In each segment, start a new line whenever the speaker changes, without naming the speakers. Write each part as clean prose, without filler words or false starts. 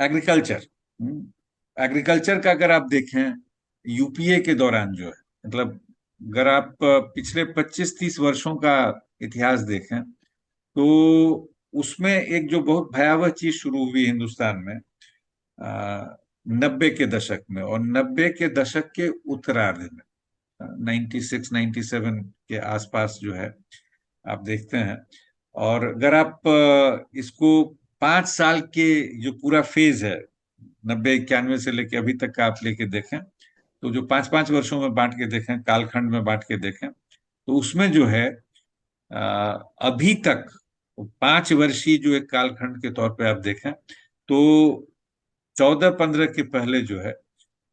Agriculture. Agriculture का अगर आप देखें, यूपीए के दौरान जो है, मतलब अगर आप पिछले 25-30 वर्षों का इतिहास देखें, तो उसमें एक जो बहुत भयावह चीज शुरू हुई हिंदुस्तान में 90 के दशक में, और 90 के दशक के उत्तरार्ध में, 96 97 के आसपास जो है, आप देखते हैं। और अगर आप इसको 5 साल के जो पूरा फेज है, 90 91 से लेके अभी तक का आप लेके देखें, तो जो 5 5 वर्षों में बांट के देखें, कालखंड में बांट के देखें, तो उसमें जो है अभी तक 5 वर्षीय जो एक कालखंड के तौर पे आप देखें, तो 14 15 के पहले जो है,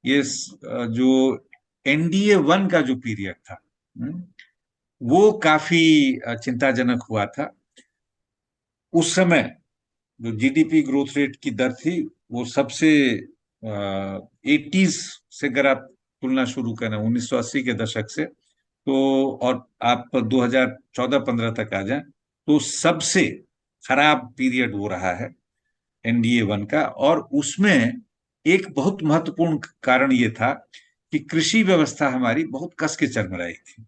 ये जो NDA 1 का जो पीरियड था, वो काफी चिंताजनक हुआ था। उस समय जो जीडीपी ग्रोथ रेट की दर थी, वो सबसे 80s से अगर आप तुलना शुरू करें, 1980 के दशक से, तो और आप 2014 15 तक आ जाएं, तो सबसे खराब पीरियड हो रहा है NDA 1 का। और उसमें एक बहुत महत्वपूर्ण कारण ये था कि कृषि व्यवस्था हमारी बहुत कस के चल रही थी।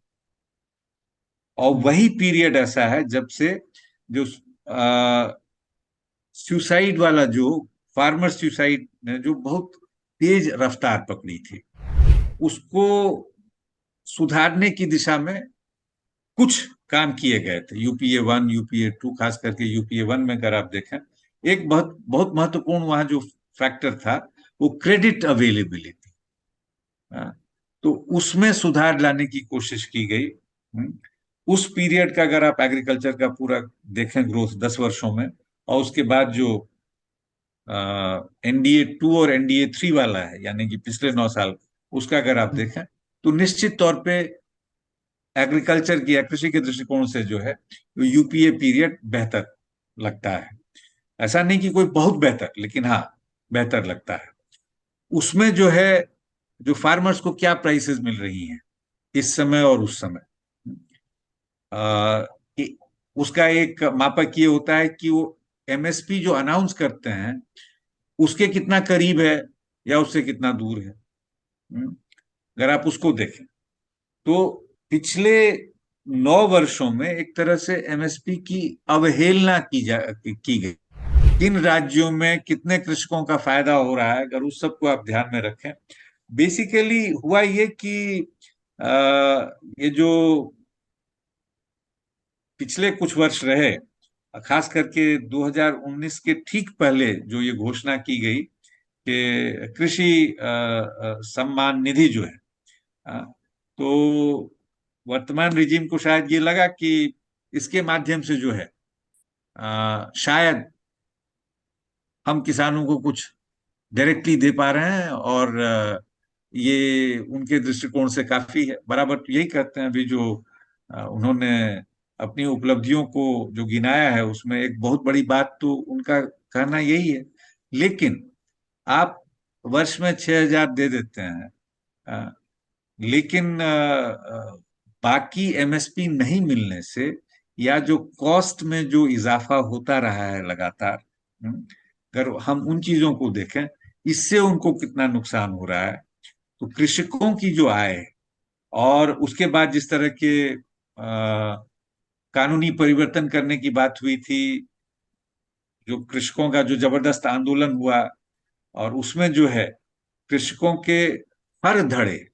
और वही पीरियड ऐसा है जब से जो सुसाइड वाला, जो फार्मर सुसाइड ने जो बहुत तेज रफ्तार पकड़ी थी, उसको सुधारने की दिशा में कुछ काम किए गए थे। UPA 1 UPA 2, खास करके UPA 1 में अगर आप देखें, एक बहुत बहुत महत्वपूर्ण वहां जो फैक्टर था, वो क्रेडिट अवेलेबिलिटी। तो उसमें सुधार लाने की कोशिश की गई। उस पीरियड का अगर आप एग्रीकल्चर का पूरा देखें ग्रोथ 10 वर्षों में, और उसके बाद जो NDA 2 और NDA 3 वाला है, यानी कि पिछले 9 साल, उसका अगर आप देखें, तो निश्चित तौर पे एग्रीकल्चर की या कृषि के दृष्टिकोण से जो है, तो UPA पीरियड बेहतर लगता है। ऐसा नहीं कि कोई बहुत बेहतर, लेकिन हाँ, बेहतर लगता है। उसमें जो है, जो फार्मर्स को क्या प्राइसेस मिल रही हैं इस समय और उस समय, आ, उसका एक मापक ये होता है कि वो MSP जो अनाउंस करते हैं, उसके कितना करीब है या उससे कितना दूर है। अगर आप उसको देखें, तो पिछले 9 वर्षों में एक तरह से MSP की अवहेलना की गई। किन राज्यों में कितने कृषकों का फायदा हो रहा है, अगर उस सबको आप ध्यान में रखें। बेसिकली हुआ ये कि ये जो पिछले कुछ वर्ष रहे, खास करके 2019 के ठीक पहले जो ये घोषणा की गई कि कृषि सम्मान निधि जो है, तो वर्तमान रिजीम को शायद ये लगा कि इसके माध्यम से जो है, शायद हम किसानों को कुछ डायरेक्टली दे पा रहे हैं, और ये उनके दृष्टिकोण से काफी है। बराबर यही कहते हैं। अभी जो उन्होंने अपनी उपलब्धियों को जो गिनाया है, उसमें एक बहुत बड़ी बात तो उनका कहना यही है। लेकिन आप वर्ष में 6,000 दे देते हैं, लेकिन बाकी MSP नहीं मिलने से, या जो कॉस्ट में जो इजाफा होता रहा है लगातार, अगर हम उन चीजों को देखें, इससे उनको कितना नुकसान हो रहा है। तो कृषकों की जो आय, और उसके बाद जिस तरह के कानूनी परिवर्तन करने की बात हुई थी, जो कृषकों का जो जबरदस्त आंदोलन हुआ, और उसमें जो है कृषकों के हर धड़े,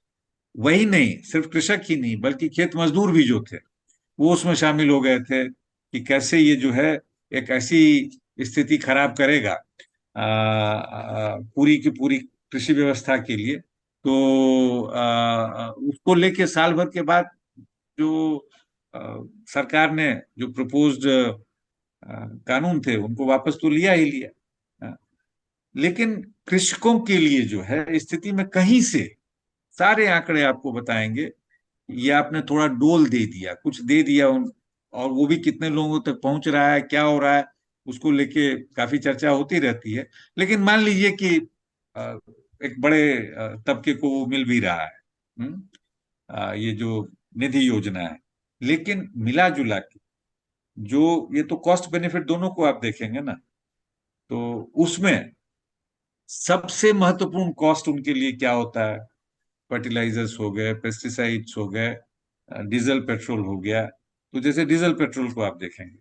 वही नहीं, सिर्फ कृषक ही नहीं बल्कि खेत मजदूर भी जो थे, वो उसमें शामिल हो गए थे कि कैसे ये जो है एक ऐसी स्थिति खराब करेगा पूरी की पूरी कृषि व्यवस्था के लिए। तो उसको लेके साल भर के बाद जो आ, सरकार ने जो प्रपोज्ड कानून थे, उनको वापस तो लिया ही लिया। लेकिन कृषकों के लिए जो है स्थिति में कहीं से, सारे आंकड़े आपको बताएंगे, ये आपने थोड़ा डोल दे दिया, कुछ दे दिया और वो भी कितने लोगों तक पहुंच रहा है, क्या हो रहा है, उसको लेके काफी चर्चा होती रहती है। लेकिन मान लीजिए कि अ, एक बड़े तबके को वो मिल भी रहा है, ये जो निधि योजना है। लेकिन मिला जुला के जो, ये तो कॉस्ट बेनिफिट दोनों को आप देखेंगे ना, तो उसमें सबसे महत्वपूर्ण कॉस्ट उनके लिए क्या होता है? फर्टिलाइजर्स हो गए, पेस्टिसाइड्स हो गए, डीजल पेट्रोल हो गया। तो जैसे डीजल पेट्रोल को आप देखेंगे,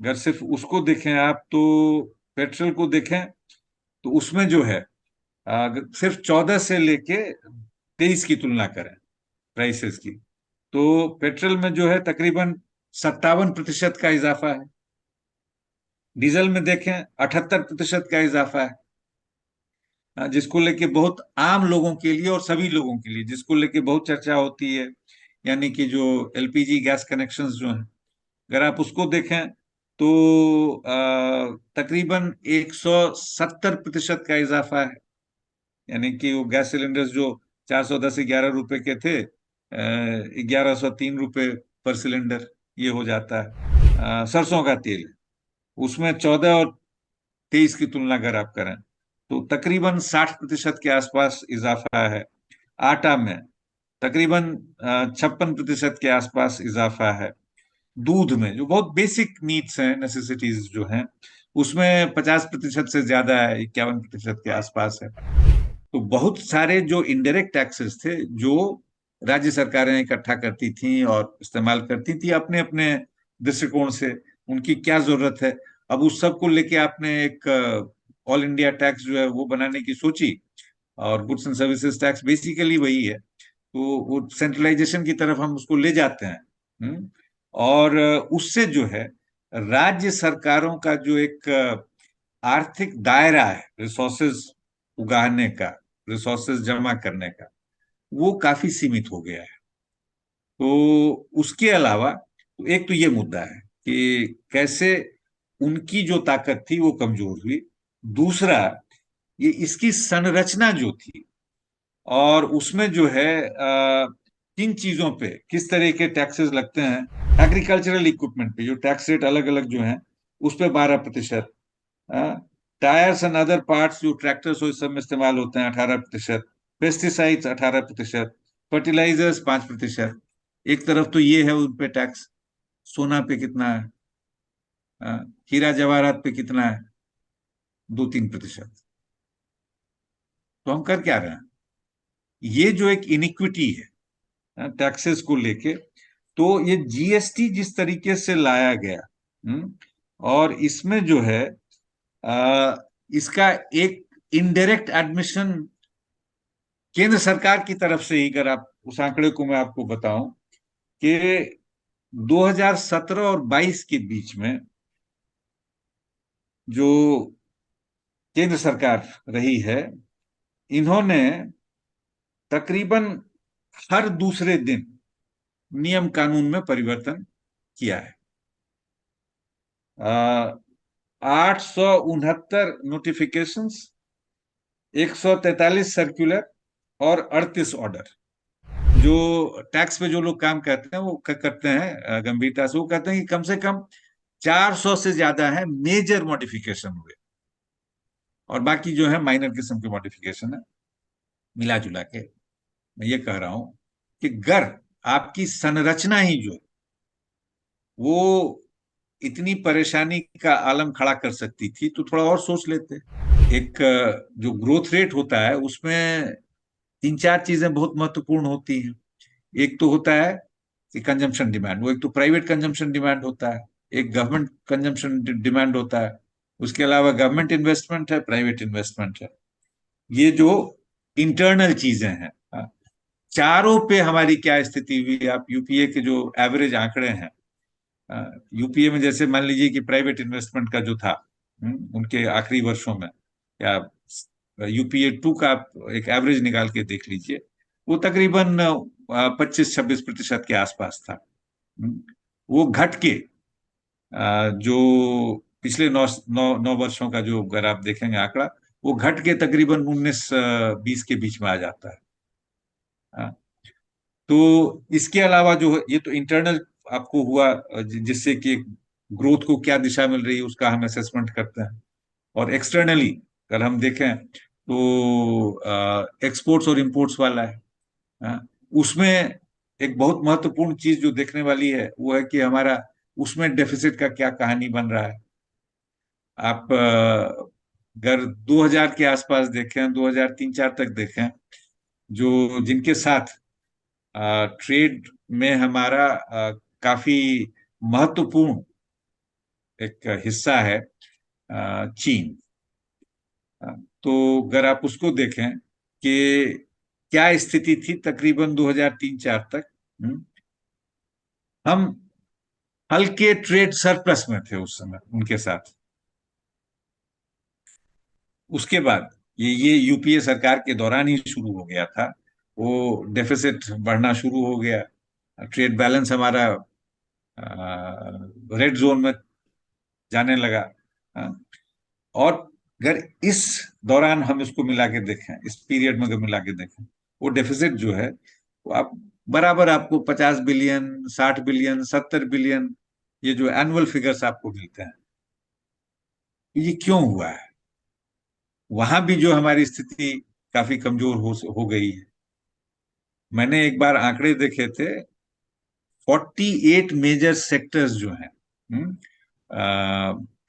अगर सिर्फ उसको देखें आप, तो पेट्रोल को देखें तो उसमें जो है, अगर सिर्फ 14 से लेके 23 की तुलना करें प्राइसेस की, तो पेट्रोल में जो है तकरीबन 57% का इजाफा है। डीजल में देखें 78% का इजाफा है। जिसको लेके बहुत आम लोगों के लिए और सभी लोगों के लिए जिसको लेके बहुत चर्चा होती है, यानी कि जो एलपीजी गैस कनेक्शंस जो हैं, अगर आप उसको देखें तो तकरीबन 170% का इजाफा है। यानी कि वो गैस सिलेंडर्स जो 410-11 रुपए के थे, 1103 रुपए पर सिलेंडर ये हो जाता है। सरसों का तेल, उसमें 14 और 23 की तुलना अगर आप करें तो तकरीबन 60% के आसपास इजाफा है। आटा में तकरीबन 56% के आसपास इजाफा है। दूध में, जो बहुत बेसिक नीड्स हैं, नेसेसिटीज जो हैं, उसमें 50% से ज्यादा है, 51% के आसपास है। तो बहुत सारे जो इनडायरेक्ट टैक्सेस थे, जो राज्य सरकारें इकट्ठा करती थी और इस्तेमाल करती थी अपने अपने दृष्टिकोण से, उनकी क्या जरूरत है, अब उस सब को लेके आपने एक ऑल इंडिया टैक्स जो है वो बनाने की सोची। और goods and services tax basically वही है। तो वो सेंट्रलाइजेशन की तरफ हम उसको ले जाते हैं। और उससे जो है राज्य सरकारों का जो एक आर्थिक दायरा है रिसोर्सेज उगाने का, रिसोर्सेज जमा करने का, वो काफी सीमित हो गया है। तो उसके अलावा तो एक तो ये मुद्दा है कि कैसे उनकी जो ताकत थी वो कमजोर हुई। दूसरा, ये इसकी संरचना जो थी, और उसमें जो है किन चीजों पे किस तरह के टैक्सेस लगते हैं। एग्रीकल्चरल इक्विपमेंट पे जो टैक्स रेट अलग अलग जो हैं, उस पे 12%। टायर्स एंड अदर पार्ट्स जो ट्रैक्टर्स और इस सब में इस्तेमाल होते हैं, 18%। पेस्टिसाइड्स 18%। फर्टिलाइजर्स 5%। एक तरफ तो ये है उन पे टैक्स। सोना पे कितना है? हीरा जवाहरात पे कितना है? 2-3%। तो हम कर क्या रहे हैं? ये जो एक इनिक्विटी है टैक्सेस को लेके, तो ये जीएसटी जिस तरीके से लाया गया, और इसमें जो है इसका एक इनडायरेक्ट एडमिशन केंद्र सरकार की तरफ से ही, अगर आप उस आंकड़े को मैं आपको बताऊं कि 2017 और 22 के बीच में जो केंद्र सरकार रही है, इन्होंने तकरीबन हर दूसरे दिन नियम कानून में परिवर्तन किया है। 869 नोटिफिकेशंस, 143 सर्कुलर और 38 ऑर्डर। जो टैक्स पे जो लोग काम करते हैं वो करते हैं गंभीरता से, वो कहते हैं कि कम से कम 400 से ज्यादा है मेजर मॉडिफिकेशन हुए, और बाकी जो है माइनर किस्म के मॉडिफिकेशन है। मिला जुला के मैं ये कह रहा हूं कि अगर आपकी संरचना ही जो है, वो इतनी परेशानी का आलम खड़ा कर सकती थी, तो थोड़ा और सोच लेते। एक जो ग्रोथ रेट होता है उसमें तीन चार चीजें बहुत महत्वपूर्ण होती हैं। एक तो होता है कि कंजम्पशन डिमांड, वो एक तो प्राइवेट कंजम्पशन डिमांड होता है, एक गवर्नमेंट कंजम्पशन डिमांड होता है। उसके अलावा गवर्नमेंट इन्वेस्टमेंट है, प्राइवेट इन्वेस्टमेंट है। ये जो इंटरनल चीजें हैं, चारों पे हमारी क्या स्थिति हुई? आप यूपीए के जो एवरेज आंकड़े हैं, यूपीए में जैसे मान लीजिए कि प्राइवेट इन्वेस्टमेंट का जो था, उनके आखिरी वर्षों में, या यूपीए 2 का आप एक एवरेज निकाल के देख लीजिए, वो तकरीबन 25-26% के आसपास था। हम्म, वो घट के जो पिछले 9 वर्षों का जो अगर आप देखेंगे आंकड़ा, वो घट के तकरीबन 19-20 के बीच में आ जाता है। हाँ। तो इसके अलावा जो है, ये तो इंटरनल आपको हुआ, जिससे कि ग्रोथ को क्या दिशा मिल रही है उसका हम असेसमेंट करते हैं। और एक्सटर्नली अगर हम देखें तो एक्सपोर्ट्स और इंपोर्ट्स वाला है। हाँ, उसमें एक बहुत महत्वपूर्ण चीज जो देखने वाली है वो है कि हमारा, उसमें डेफिसिट का क्या कहानी बन रहा है। आप अगर 2000 के आसपास देखें, 2003-4 तक देखें, जो जिनके साथ ट्रेड में हमारा काफी महत्वपूर्ण एक हिस्सा है चीन। तो अगर आप उसको देखें कि क्या स्थिति थी तकरीबन 2003-4 तक, हम हल्के ट्रेड सरप्लस में थे उस समय उनके साथ। उसके बाद ये यूपीए सरकार के दौरान ही शुरू हो गया था, वो डेफिसिट बढ़ना शुरू हो गया, ट्रेड बैलेंस हमारा रेड जोन में जाने लगा। हाँ, और अगर इस दौरान हम इसको मिला के देखें, इस पीरियड में अगर मिला के देखें, वो डेफिसिट जो है वो आप बराबर आपको 50 बिलियन, 60 बिलियन, 70 बिलियन, ये जो एनुअल फिगर्स आपको मिलते हैं, ये क्यों हुआ है? वहां भी जो हमारी स्थिति काफी कमजोर हो गई है। मैंने एक बार आंकड़े देखे थे, 48 मेजर सेक्टर्स जो हैं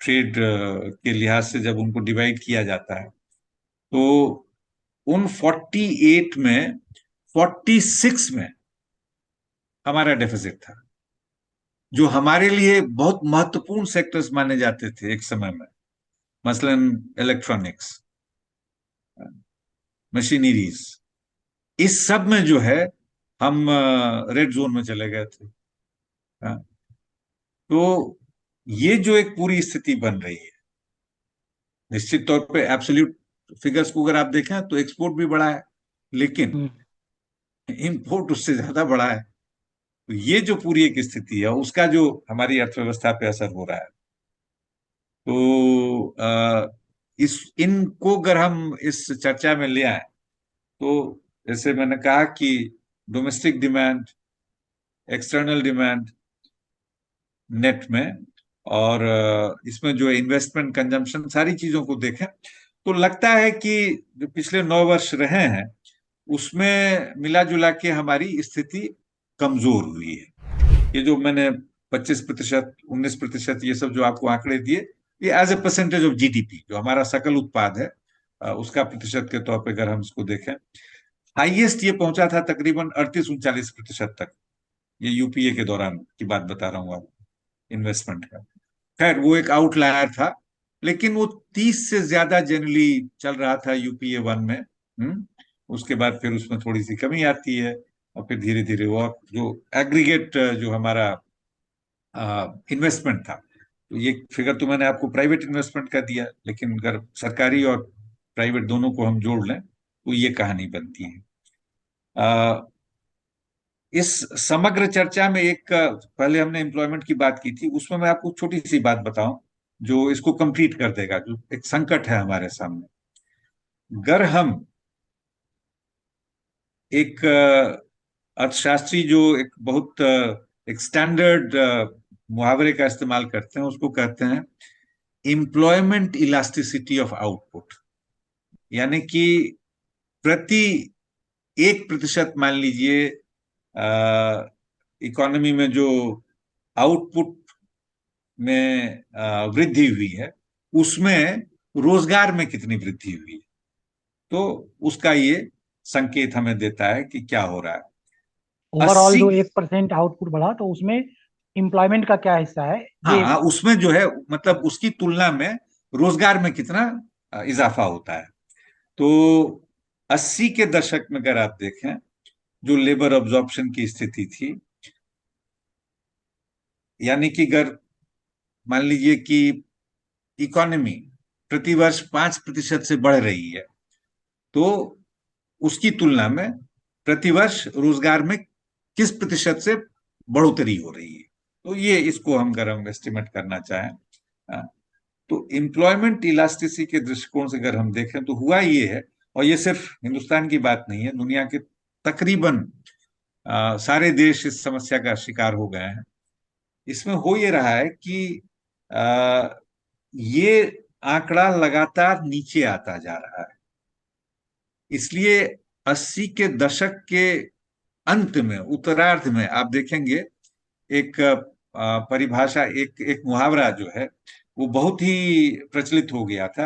ट्रेड के लिहाज से, जब उनको डिवाइड किया जाता है, तो उन 48 में 46 में हमारा डेफिसिट था, जो हमारे लिए बहुत महत्वपूर्ण सेक्टर्स माने जाते थे एक समय में। मसलन इलेक्ट्रॉनिक्स, मशीनरीज, इस सब में जो है हम रेड जोन में चले गए थे। हाँ, तो ये जो एक पूरी स्थिति बन रही है, निश्चित तौर पे एब्सोल्यूट फिगर्स को अगर आप देखें तो एक्सपोर्ट भी बढ़ा है, लेकिन
हम्म।
इंपोर्ट उससे ज्यादा बढ़ा है। तो ये जो पूरी एक स्थिति है, उसका जो हमारी अर्थव्यवस्था पे असर हो रहा है, तो इस इनको अगर हम इस चर्चा में ले आए, तो जैसे मैंने कहा कि domestic demand, external demand net में, और इसमें जो इन्वेस्टमेंट, कंजम्पशन, सारी चीजों को देखें, तो लगता है कि जो पिछले 9 वर्ष रहे हैं उसमें मिला जुला के हमारी स्थिति कमजोर हुई है। ये जो मैंने 25%, 19%, ये सब जो आपको आंकड़े दिए, ये as a percentage of GDP, जो हमारा सकल उत्पाद है, उसका प्रतिशत के तौर पे अगर हम इसको देखें, हाईएस्ट ये पहुंचा था तकरीबन 38-39% तक। ये यूपीए के दौरान की बात बता रहा हूँ आपको, इन्वेस्टमेंट का। खैर वो एक आउटलायर था, लेकिन वो 30 से ज्यादा जनरली चल रहा था यूपीए 1 में। उसके बाद फिर उसमें थोड़ी सी कमी आती है, और फिर धीरे धीरे वो जो एग्रीगेट जो हमारा इन्वेस्टमेंट था, तो ये फिगर तो मैंने आपको प्राइवेट इन्वेस्टमेंट का दिया, लेकिन अगर सरकारी और प्राइवेट दोनों को हम जोड़ लें तो ये कहानी बनती है। अ, इस समग्र चर्चा में एक पहले हमने एम्प्लॉयमेंट की बात की थी, उसमें मैं आपको छोटी सी बात बताऊं जो इसको कंप्लीट कर देगा, जो एक संकट है हमारे सामने। अगर हम एक अर्थशास्त्री जो एक बहुत एक स्टैंडर्ड मुहावरे का इस्तेमाल करते हैं, उसको कहते हैं एम्प्लॉयमेंट इलास्टिसिटी ऑफ आउटपुट। यानी कि प्रति 1% मान लीजिए इकोनॉमी में जो आउटपुट में वृद्धि हुई है, उसमें रोजगार में कितनी वृद्धि हुई है, तो उसका ये संकेत हमें देता है कि क्या हो रहा है।
ओवरऑल
80,
जो 1% आउटपुट बढ़ा तो उसमें एम्प्लॉयमेंट का क्या हिस्सा है ये?
हाँ, उसमें जो है मतलब उसकी तुलना में रोजगार में कितना इजाफा होता है। तो 80 के दशक में अगर आप देखें, जो लेबर अब्जॉर्प्शन की स्थिति थी, यानी कि अगर मान लीजिए कि इकोनॉमी प्रतिवर्ष 5% से बढ़ रही है, तो उसकी तुलना में प्रतिवर्ष रोजगार में किस प्रतिशत से बढ़ोतरी हो रही है। तो ये इसको अगर हम एस्टिमेट करना चाहें, हाँ, तो एम्प्लॉयमेंट इलास्टिसिटी के दृष्टिकोण से अगर हम देखें तो हुआ ये है, और ये सिर्फ हिंदुस्तान की बात नहीं है, दुनिया के तकरीबन सारे देश इस समस्या का शिकार हो गए हैं। इसमें हो ये रहा है कि आ, ये आंकड़ा लगातार नीचे आता जा रहा है। इसलिए 80 के दशक के अंत में, उत्तरार्ध में आप देखेंगे एक परिभाषा, एक एक मुहावरा जो है वो बहुत ही प्रचलित हो गया था,